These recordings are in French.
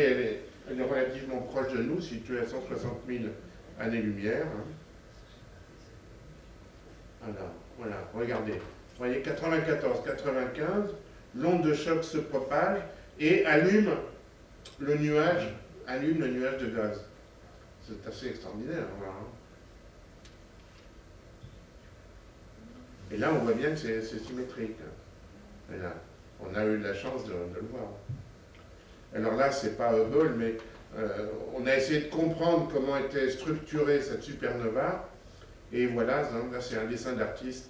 elle est relativement proche de nous, située à 160 000 années-lumière. Voilà, regardez. Vous voyez, 94, 95, l'onde de choc se propage et allume le nuage de gaz. C'est assez extraordinaire. Voilà. Et là, on voit bien que c'est symétrique. Voilà. On a eu de la chance de le voir. Alors là, c'est pas Hubble, mais on a essayé de comprendre comment était structurée cette supernova. Et voilà, là, c'est un dessin d'artiste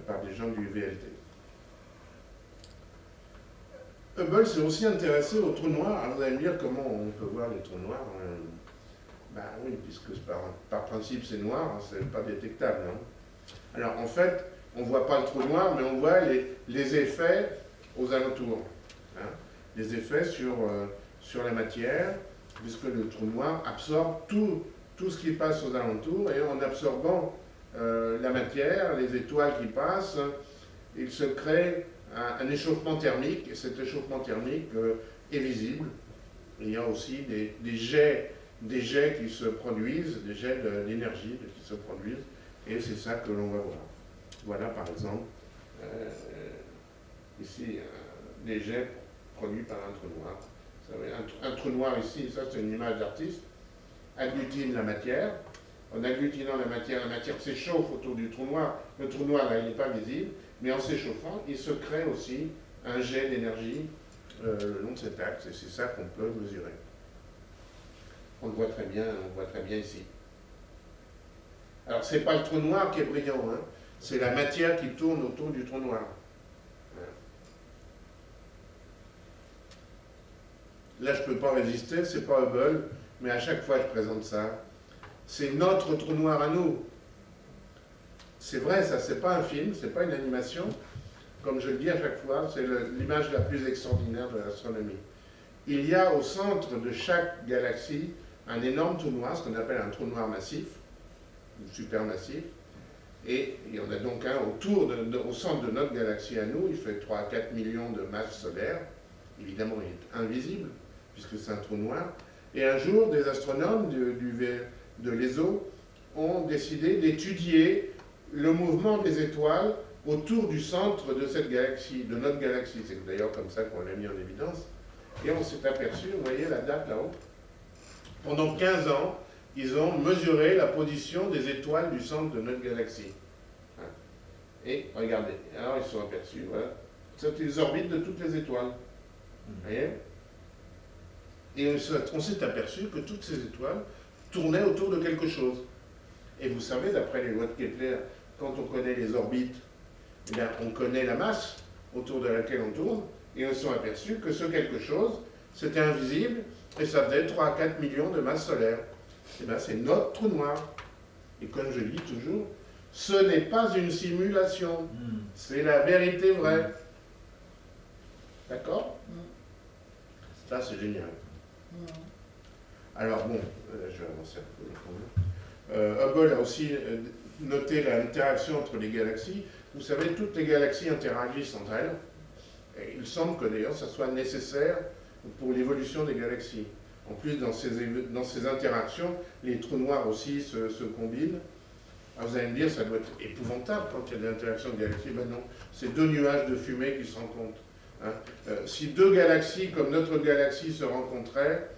par des gens du VLT. Hubble s'est aussi intéressé aux trous noirs. Alors vous allez me dire comment on peut voir les trous noirs. Ben oui, puisque par principe c'est noir, hein, c'est pas détectable. Hein. Alors en fait, on ne voit pas le trou noir, mais on voit les effets aux alentours. Hein. Les effets sur la matière, puisque le trou noir absorbe tout ce qui passe aux alentours, et en absorbant la matière, les étoiles qui passent, il se crée un échauffement thermique, et cet échauffement thermique est visible. Il y a aussi des jets qui se produisent, des jets d'énergie qui se produisent, et c'est ça que l'on va voir. Voilà par exemple, ici, des jets produits par un trou noir. Vous savez, un trou noir ici, ça c'est une image d'artiste, agglutine la matière. En agglutinant la matière s'échauffe autour du trou noir. Le trou noir, là, il n'est pas visible, mais en s'échauffant, il se crée aussi un jet d'énergie le long de cet axe, et c'est ça qu'on peut mesurer. On le voit très bien ici. Alors, ce n'est pas le trou noir qui est brillant, hein, c'est la matière qui tourne autour du trou noir. Là, je ne peux pas résister, c'est pas Hubble, mais à chaque fois je présente ça. C'est notre trou noir à nous. C'est vrai, ça, c'est pas un film, c'est pas une animation. Comme je le dis à chaque fois, c'est l'image la plus extraordinaire de l'astronomie. Il y a au centre de chaque galaxie un énorme trou noir, ce qu'on appelle un trou noir massif, ou supermassif, et il y en a donc un au centre de notre galaxie à nous, il fait 3 à 4 millions de masses solaires. Évidemment, il est invisible, puisque c'est un trou noir. Et un jour, des astronomes de l'ESO ont décidé d'étudier le mouvement des étoiles autour du centre de cette galaxie, de notre galaxie. C'est d'ailleurs comme ça qu'on l'a mis en évidence. Et on s'est aperçu, vous voyez la date là-haut, pendant 15 ans, ils ont mesuré la position des étoiles du centre de notre galaxie. Et regardez, alors ils se sont aperçus, voilà, c'est les orbites de toutes les étoiles. Vous voyez ? Et on s'est aperçu que toutes ces étoiles tournaient autour de quelque chose. Et vous savez, d'après les lois de Kepler, quand on connaît les orbites, eh bien, on connaît la masse autour de laquelle on tourne, et on s'est aperçu que ce quelque chose, c'était invisible, et ça faisait 3 à 4 millions de masses solaires. Et bien, c'est notre trou noir. Et comme je dis toujours, ce n'est pas une simulation, c'est la vérité vraie. D'accord ? Ça, c'est génial. Alors bon, je vais avancer un peu. Hubble a aussi noté l'interaction entre les galaxies. Vous savez, toutes les galaxies interagissent entre elles. Et il semble que d'ailleurs, ça soit nécessaire pour l'évolution des galaxies. En plus, dans ces interactions, les trous noirs aussi se combinent. Alors vous allez me dire, ça doit être épouvantable quand il y a des interactions de galaxies. Ben non, c'est 2 nuages de fumée qui se rencontrent. Hein. Si 2 galaxies comme notre galaxie se rencontraient,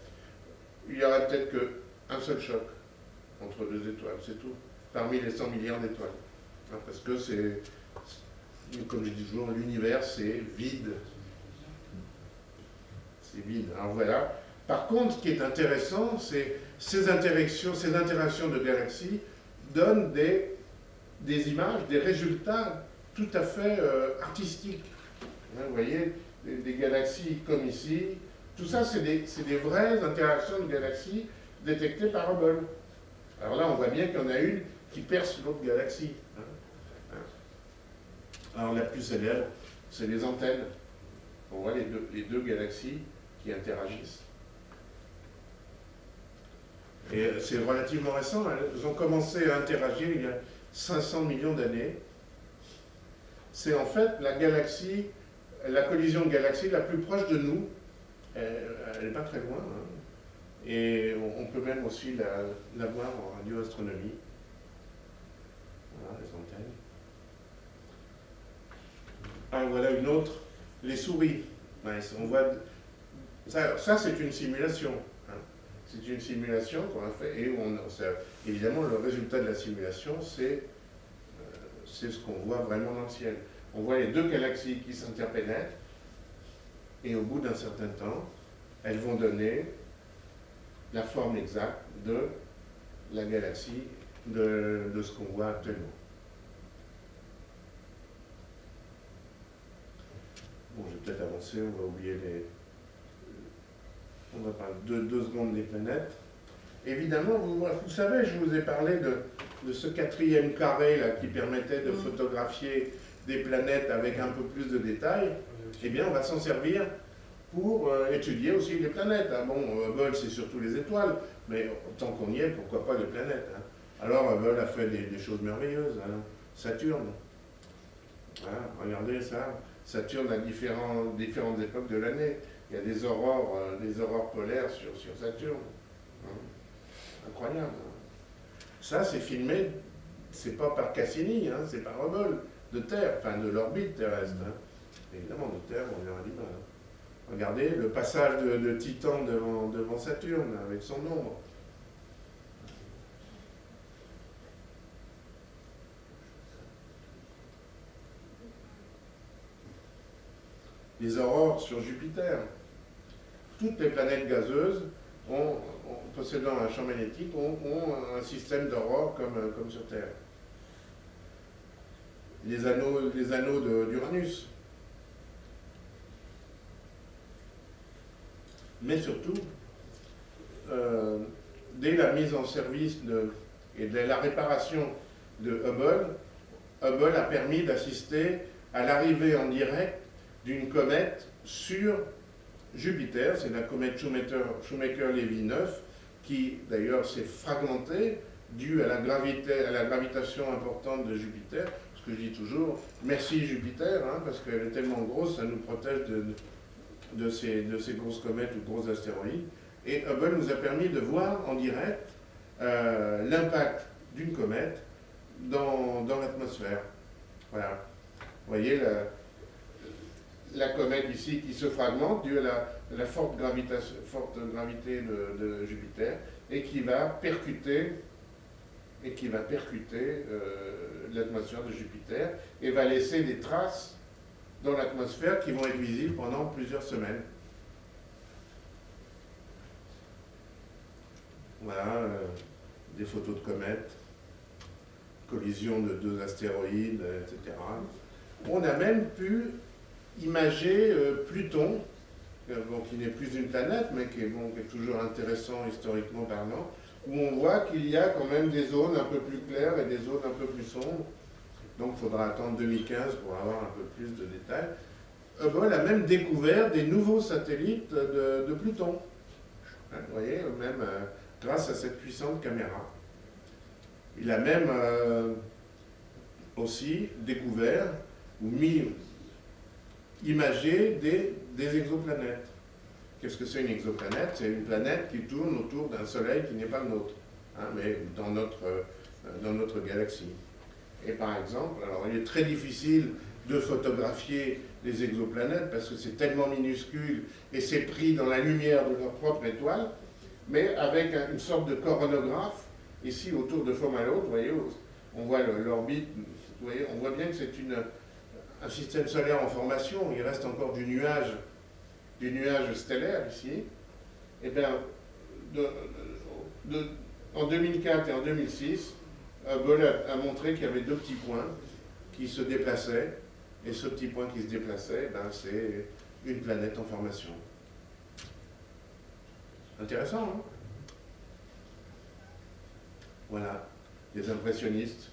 il n'y aurait peut-être qu'un seul choc entre 2 étoiles, c'est tout, parmi les 100 milliards d'étoiles. Hein, parce que c'est, comme je dis toujours, l'univers c'est vide. C'est vide. Alors voilà. Par contre, ce qui est intéressant, c'est ces interactions de galaxies donnent des images, des résultats tout à fait artistiques. Hein, vous voyez, des galaxies comme ici, tout ça, c'est des vraies interactions de galaxies détectées par Hubble. Alors là, on voit bien qu'il y en a une qui perce l'autre galaxie. Alors la plus célèbre, c'est les antennes. On voit les deux galaxies qui interagissent. Et c'est relativement récent, elles ont commencé à interagir il y a 500 millions d'années. C'est en fait la collision de galaxies la plus proche de nous Elle n'est pas très loin, hein. Et on peut même aussi la voir en radioastronomie. Voilà, les antennes. Ah, voilà une autre, les souris. Ouais, on voit, ça c'est une simulation. Hein. C'est une simulation qu'on a fait, et évidemment le résultat de la simulation, c'est ce qu'on voit vraiment dans le ciel. On voit les deux galaxies qui s'interpénètrent, et au bout d'un certain temps, elles vont donner la forme exacte de la galaxie, de ce qu'on voit actuellement. Bon, je vais peut-être avancer, on va oublier on va parler deux secondes des planètes. Évidemment, vous savez, je vous ai parlé de ce quatrième carré là, qui permettait de photographier des planètes avec un peu plus de détails. Eh bien, on va s'en servir pour étudier aussi les planètes. Ah bon, Hubble, c'est surtout les étoiles, mais tant qu'on y est, pourquoi pas les planètes, hein. Alors, Hubble a fait des choses merveilleuses. Hein. Saturne. Voilà, regardez ça. Saturne à différentes époques de l'année. Il y a des aurores polaires sur Saturne. Hein. Incroyable. Hein. Ça, c'est filmé, c'est pas par Cassini, hein, c'est par Hubble, de Terre, enfin de l'orbite terrestre. Hein. Évidemment, de Terre, on verra du mal. Hein. Regardez le passage de Titan devant Saturne, avec son ombre. Les aurores sur Jupiter. Toutes les planètes gazeuses, possédant un champ magnétique, ont un système d'aurore comme sur Terre. Les anneaux d'Uranus. Mais surtout, dès la mise en service et de la réparation de Hubble a permis d'assister à l'arrivée en direct d'une comète sur Jupiter, c'est la comète Shoemaker-Levy 9, qui d'ailleurs s'est fragmentée due à la gravitation importante de Jupiter. Ce que je dis toujours, merci Jupiter, hein, parce qu'elle est tellement grosse, ça nous protège de ces grosses comètes ou grosses astéroïdes. Et Hubble nous a permis de voir en direct l'impact d'une comète dans l'atmosphère. Voilà. Vous voyez la comète ici qui se fragmente due à la forte gravité de Jupiter et qui va percuter l'atmosphère de Jupiter et va laisser des traces dans l'atmosphère qui vont être visibles pendant plusieurs semaines. Voilà, des photos de comètes, collision de deux astéroïdes, etc. On a même pu imager Pluton, qui n'est plus une planète, mais qui est toujours intéressant historiquement parlant, où on voit qu'il y a quand même des zones un peu plus claires et des zones un peu plus sombres. Donc il faudra attendre 2015 pour avoir un peu plus de détails. Hubble a même découvert des nouveaux satellites de Pluton. Hein, vous voyez, même grâce à cette puissante caméra. Il a même aussi découvert ou imagé des exoplanètes. Qu'est-ce que c'est une exoplanète? C'est une planète qui tourne autour d'un soleil qui n'est pas le nôtre, hein, mais dans notre galaxie. Et par exemple, alors il est très difficile de photographier les exoplanètes parce que c'est tellement minuscule et c'est pris dans la lumière de leur propre étoile, mais avec une sorte de coronographe, ici autour de Fomalhaut, vous voyez, on voit l'orbite, vous voyez, on voit bien que c'est un système solaire en formation, il reste encore du nuage stellaire ici. Et bien, en 2004 et en 2006, Hubble a montré qu'il y avait deux petits points qui se déplaçaient, et ce petit point qui se déplaçait, c'est une planète en formation. Intéressant, hein? Voilà, les impressionnistes.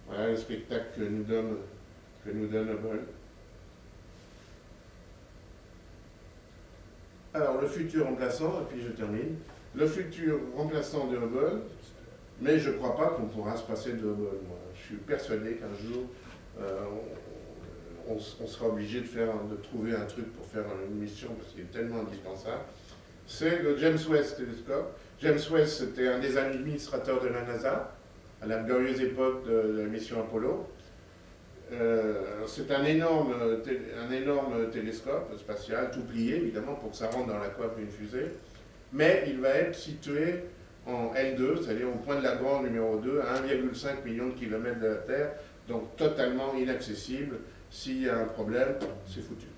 Voilà le spectacle que nous donne Hubble. Alors, le futur remplaçant, et puis je termine. Le futur remplaçant de Hubble, mais je ne crois pas qu'on pourra se passer de Hubble. Moi. Je suis persuadé qu'un jour, on sera obligé de trouver un truc pour faire une mission parce qu'il est tellement indispensable. C'est le James Webb télescope. James Webb, c'était un des administrateurs de la NASA à la glorieuse époque de la mission Apollo. C'est un énorme télescope spatial, tout plié évidemment pour que ça rentre dans la coiffe d'une fusée, mais il va être situé en L2, c'est-à-dire au point de Lagrange numéro 2, à 1,5 million de kilomètres de la Terre, donc totalement inaccessible. S'il y a un problème, c'est foutu.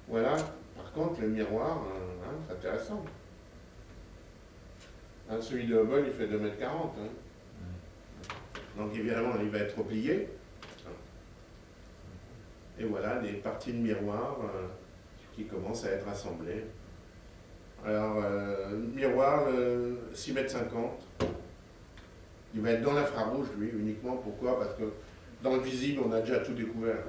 Voilà, par contre le miroir, c'est intéressant. Celui de Hubble, il fait 2,40 m. Donc évidemment, il va être replié. Et voilà les parties de miroir qui commencent à être assemblées. Alors, miroir, 6,50 m. Il va être dans l'infrarouge, lui, uniquement. Pourquoi? Parce que dans le visible, on a déjà tout découvert.